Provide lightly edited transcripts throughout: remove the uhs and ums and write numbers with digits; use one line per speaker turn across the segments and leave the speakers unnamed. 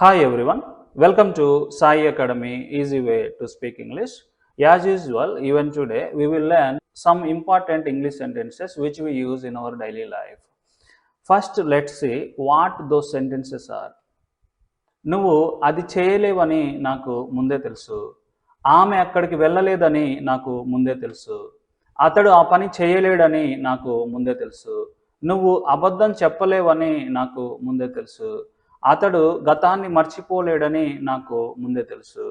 Hi everyone, welcome to Sai Academy Easy Way to Speak English. As usual, even today we will learn some important English sentences which we use in our daily life. First, let's see what those sentences are. నువ్వు అది చేయలేవని నాకు ముందే తెలుసు. ఆమె అక్కడికి వెళ్ళలేదని నాకు ముందే తెలుసు. అతడు ఆ పని చేయలేడని నాకు ముందే తెలుసు. నువ్వు అబద్ధం చెప్పలేవని నాకు ముందే తెలుసు. అతడు గతాన్ని మర్చిపోలేడని నాకు ముందే తెలుసు.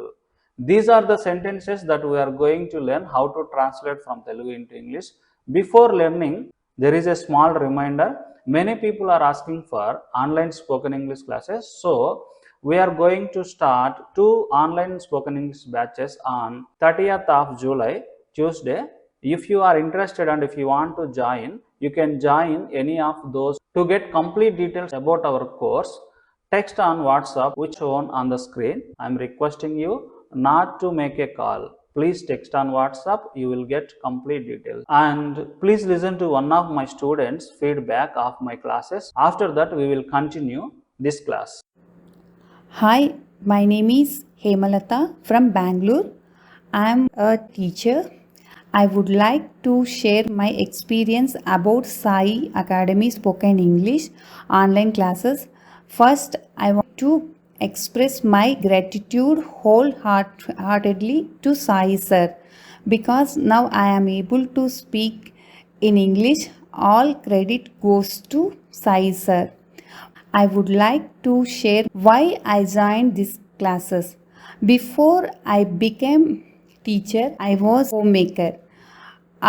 These are the sentences that we are going to learn how to translate from Telugu into English. Before learning, there is a small reminder. Many people are asking for online spoken English classes. So, we are going to start 2 online spoken English batches on 30th of July, Tuesday. If you are interested and if you want to join, you can join any of those. To get complete details about our course, text on WhatsApp which shown on the screen. I am requesting you not to make a call. Please text on WhatsApp, you will get complete details. And please listen to one of my students' feedback of my classes. After that, we will continue this class.
Hi, my name is Hemalata from Bangalore. I am a teacher. I would like to share my experience about Sai Academy Spoken English online classes. First, I want to express my gratitude wholeheartedly to Sai sir because now I am able to speak in English. All credit goes to Sai sir. I would like to share why I joined these classes. Before I became teacher, I was homemaker.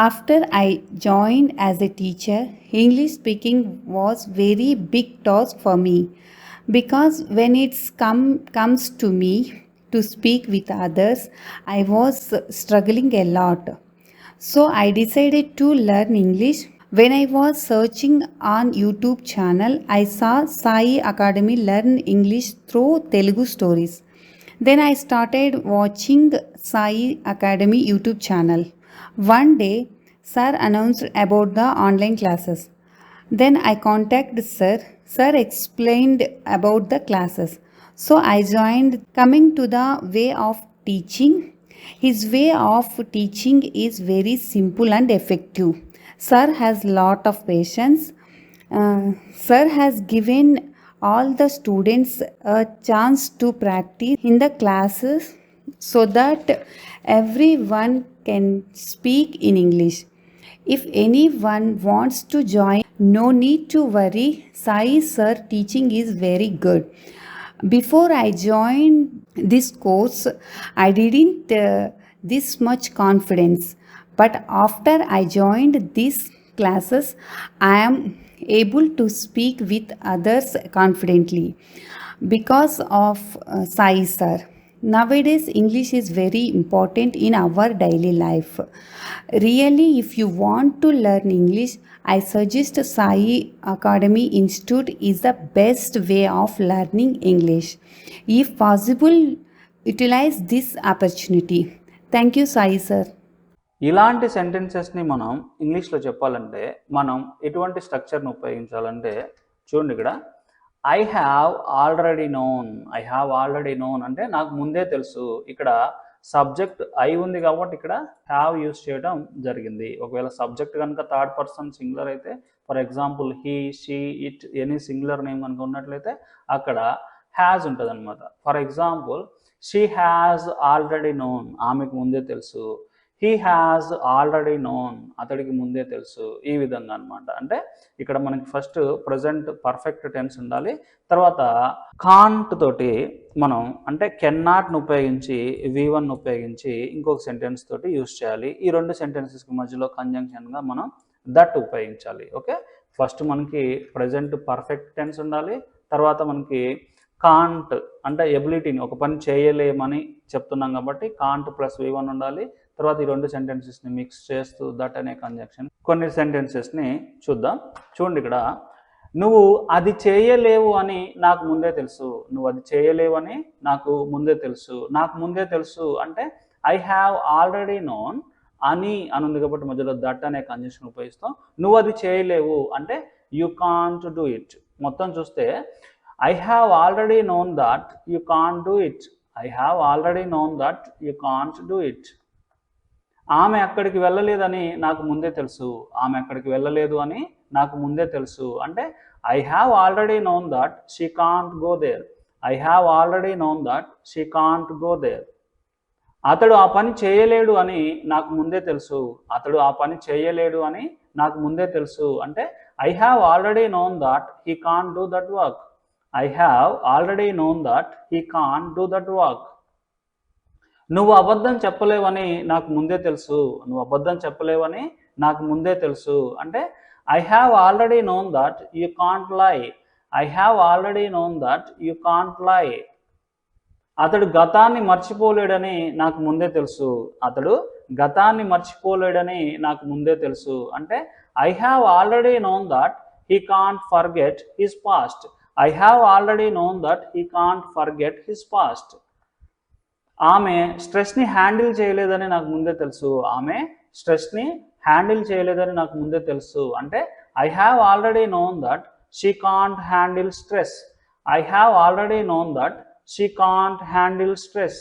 After I joined as a teacher, English speaking was very big task for me because when it's comes to me to speak with others, I was struggling a lot. So I decided to learn English. When I was searching on YouTube channel, I saw Sai Academy Learn English through Telugu Stories. Then I started watching Sai Academy YouTube channel. One day, sir announced about the online classes. Then I contacted sir. Sir explained about the classes. So I joined. Coming to the way of teaching, his way of teaching is very simple and effective. Sir has lot of patience. Sir has given all the students a chance to practice in the classes so that everyone can speak in English. If anyone wants to join, no need to worry. Sai sir teaching is very good. Before I joined this course, I didn't this much confidence. But after I joined these classes, I am able to speak with others confidently because of Sai sir. Nowadays, English is very important in our daily life. Really, if you want to learn English, I suggest Sai Academy Institute is the best way of learning English. If possible, utilize this opportunity. Thank you, Sai sir.
ఇలాంటి సెంటెన్సెస్ని మనం ఇంగ్లీష్లో చెప్పాలంటే మనం ఎటువంటి స్ట్రక్చర్ని ఉపయోగించాలంటే చూడండి ఇక్కడ I have already known అంటే నాకు ముందే తెలుసు. ఇక్కడ సబ్జెక్ట్ ఐ ఉంది కాబట్టి ఇక్కడ హ్యావ్ యూస్ చేయడం జరిగింది. ఒకవేళ సబ్జెక్ట్ కనుక థర్డ్ పర్సన్ సింగులర్ అయితే, for example he, she, it any singular name కనుక ఉన్నట్లయితే అక్కడ హ్యాజ్ ఉంటుంది అనమాట. For example she has already known, ఆమెకు ముందే తెలుసు. హీ హ్యాజ్ ఆల్రెడీ నోన్, అతడికి ముందే తెలుసు. ఈ విధంగా అనమాట. అంటే ఇక్కడ మనకి ఫస్ట్ ప్రజెంట్ పర్ఫెక్ట్ టెన్స్ ఉండాలి. తర్వాత కాంట్ తోటి మనం అంటే కెన్ నాట్ను ఉపయోగించి V1 ఉపయోగించి ఇంకొక సెంటెన్స్ తోటి యూస్ చేయాలి. ఈ రెండు సెంటెన్సెస్కి మధ్యలో కంజంక్షన్గా మనం దట్ ఉపయోగించాలి. ఓకే, ఫస్ట్ మనకి ప్రజెంట్ పర్ఫెక్ట్ టెన్స్ ఉండాలి. తర్వాత మనకి కాంట్ అంటే ఎబిలిటీని, ఒక పని చేయలేమని చెప్తున్నాం కాబట్టి కాంట్ ప్లస్ V1 ఉండాలి. తర్వాత ఈ రెండు సెంటెన్సెస్ని మిక్స్ చేస్తూ దట్ అనే కంజంక్షన్. కొన్ని సెంటెన్సెస్ని చూద్దాం. చూడండి ఇక్కడ నువ్వు అది చేయలేవు అని నాకు ముందే తెలుసు. నువ్వు అది చేయలేవు అని నాకు ముందే తెలుసు. నాకు ముందే తెలుసు అంటే ఐ హ్యావ్ ఆల్రెడీ నోన్ అని ఉంది కాబట్టి మధ్యలో దట్ అనే కంజంక్షన్ ఉపయోగిస్తాం. నువ్వు అది చేయలేవు అంటే యూ కాంట్ డూ ఇట్. మొత్తం చూస్తే I have already known that you can't do it. I have already known that you can't do it. ఆమె అక్కడికి వెళ్ళలేదని నాకు ముందే తెలుసు. ఆమె అక్కడికి వెళ్ళలేదు అని నాకు ముందే తెలుసు. అంటే I have already known that she can't go there. I have already known that she can't go there. అతడు ఆ పని చేయలేడు అని నాకు ముందే తెలుసు. అతడు ఆ పని చేయలేడు అని నాకు ముందే తెలుసు. అంటే I have already known that he can't do that work. I have already known that he can't do that work. నువ్వు అబద్ధం చెప్పలేవని నాకు ముందే తెలుసు. నువ్వు అబద్ధం చెప్పలేవని నాకు ముందే తెలుసు. అంటే I have already known that you can't lie. I have already known that you can't lie. అతడు గతాన్ని మర్చిపోలేడని నాకు ముందే తెలుసు. అతడు గతాన్ని మర్చిపోలేడని నాకు ముందే తెలుసు. అంటే I have already known that he can't forget his past. I have already known that he can't forget his past. ఆమె స్ట్రెస్ని హ్యాండిల్ చేయలేదని నాకు ముందే తెలుసు. ఆమె స్ట్రెస్ని హ్యాండిల్ చేయలేదని నాకు ముందే తెలుసు. అంటే I have already known that she can't handle stress. I have already known that she can't handle stress.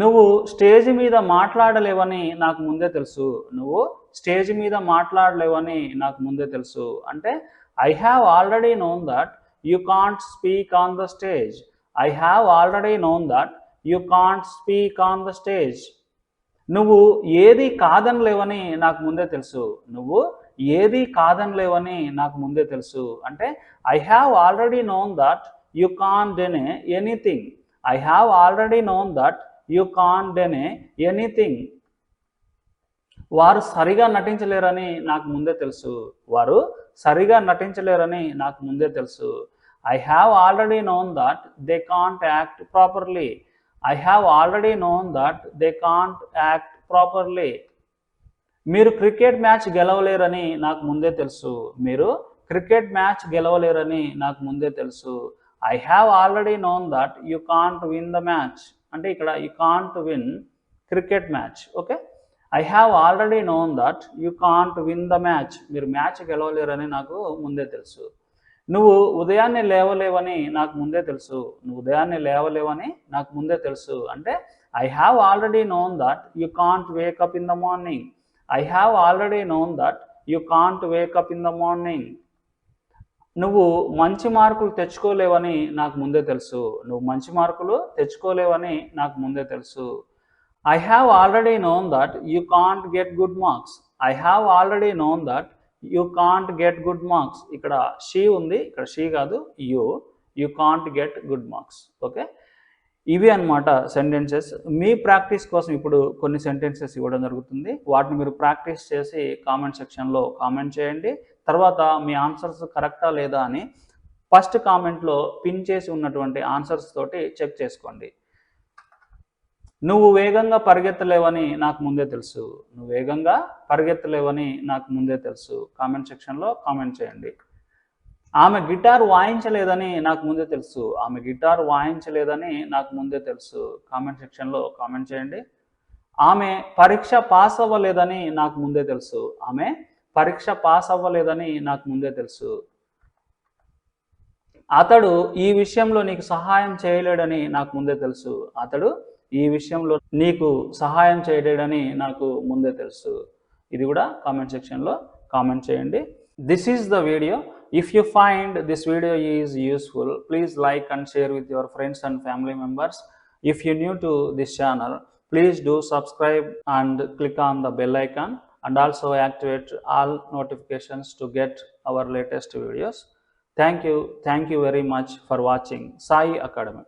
నువ్వు స్టేజ్ మీద మాట్లాడలేవని నాకు ముందే తెలుసు. నువ్వు స్టేజ్ మీద మాట్లాడలేవని నాకు ముందే తెలుసు. అంటే I have already known that you can't speak on the stage. I have already known that you can't speak on the stage. నువ్వు ఏది కాదనలేవని నాకు ముందే తెలుసు. నువ్వు ఏది కాదనలేవని నాకు ముందే తెలుసు. అంటే I have already known that you can't deny anything. I have already known that you can't deny anything. వారు సరిగా నటించలేరని నాకు ముందే తెలుసు. వారు సరిగా నటించలేరని నాకు ముందే తెలుసు. I have already known that they can't act properly. I have already known that they can't act properly. మీరు క్రికెట్ మ్యాచ్ గెలవలేరని నాకు ముందే తెలుసు. మీరు క్రికెట్ మ్యాచ్ గెలవలేరని నాకు ముందే తెలుసు. I have already known that you can't win the match. అంటే ఇక్కడ you can't win cricket match. Okay, I have already known that you can't win the match. మీరు మ్యాచ్ గెలవలేరని నాకు ముందే తెలుసు. నువ్వు ఉదయాన్నే లేవలేవని నాకు ముందే తెలుసు. నువ్వు ఉదయాన్నే లేవలేవని నాకు ముందే తెలుసు. అంటే I have already known that you can't wake up in the morning. I have already known that you can't wake up in the morning. నువ్వు మంచి మార్కులు తెచ్చుకోలేవని నాకు ముందే తెలుసు. నువ్వు మంచి మార్కులు తెచ్చుకోలేవని నాకు ముందే తెలుసు. I have already known that you can't get good marks. I have already known that you can't get good marks. ఇక్కడ she ఉంది, ఇక్కడ she కాదు, you can't get good marks. Okay, ఇవి అన్నమాట సెంటెన్సెస్. మీ ప్రాక్టీస్ కోసం ఇప్పుడు కొన్ని సెంటెన్సెస్ ఇవ్వడం జరుగుతుంది. వాటిని మీరు ప్రాక్టీస్ చేసి కామెంట్ సెక్షన్లో కామెంట్ చేయండి. తర్వాత మీ ఆన్సర్స్ కరెక్టా లేదా అని ఫస్ట్ కామెంట్లో పిన్ చేసి ఉన్నటువంటి ఆన్సర్స్ తోటి చెక్ చేసుకోండి. నువ్వు వేగంగా పరిగెత్తలేవని నాకు ముందే తెలుసు. నువ్వు వేగంగా పరిగెత్తలేవని నాకు ముందే తెలుసు. కామెంట్ సెక్షన్లో కామెంట్ చేయండి. ఆమె గిటార్ వాయించలేదని నాకు ముందే తెలుసు. ఆమె గిటార్ వాయించలేదని నాకు ముందే తెలుసు. కామెంట్ సెక్షన్లో కామెంట్ చేయండి. ఆమె పరీక్ష పాస్ అవ్వలేదని నాకు ముందే తెలుసు. ఆమె పరీక్ష పాస్ అవ్వలేదని నాకు ముందే తెలుసు. అతడు ఈ విషయంలో నీకు సహాయం చేయలేడని నాకు ముందే తెలుసు. అతడు ఈ విషయంలో నీకు సహాయం చేయలేడని నాకు ముందే తెలుసు. ఇది కూడా కామెంట్ సెక్షన్లో కామెంట్ చేయండి. This is the video. If you find this video is useful, please like and share with your friends and family members. If you're new to this channel, please do subscribe and click on the bell icon and also activate all notifications to get our latest videos. Thank you very much for watching Sai Academy.